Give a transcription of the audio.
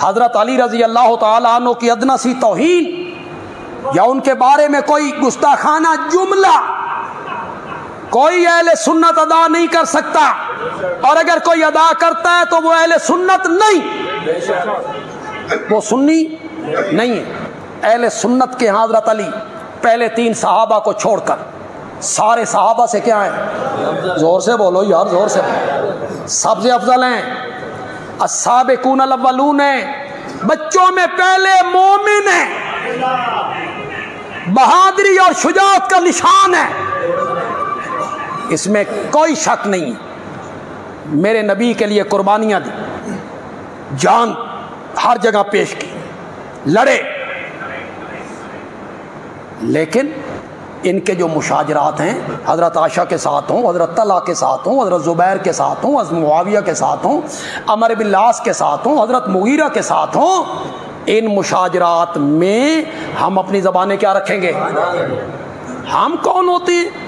हज़रत अली रज़ी अल्लाह ताला अन्हु की अदना सी तौहीन या उनके बारे में कोई गुस्ताखाना जुमला कोई अहले सुन्नत अदा नहीं कर सकता, और अगर कोई अदा करता है तो वो अहले सुन्नत नहीं, वो सुन्नी नहीं है। अहले सुन्नत के हज़रत अली पहले 3 सहाबा को छोड़कर सारे सहाबा से क्या है, जोर से बोलो यार, जोर से, सबसे अफजल हैं। अस्साबिकून अल-अव्वलून हैं, बच्चों में पहले मोमिन है, बहादुरी और शुजाअत का निशान है, इसमें कोई शक नहीं। मेरे नबी के लिए कुर्बानियां दी, जान हर जगह पेश की, लड़े, लेकिन इनके जो मुशाजरात हैं हज़रत आयशा के साथ हों, हज़रत तलहा के साथ हों, हज़रत ज़ुबैर के साथ हों, हज़रत मुआविया के साथ हों, अमर बिन लास के साथ हों, हज़रत मुगीरा के साथ हों, इन मुशाजरात में हम अपनी ज़बानें क्या रखेंगे? हम कौन होते हैं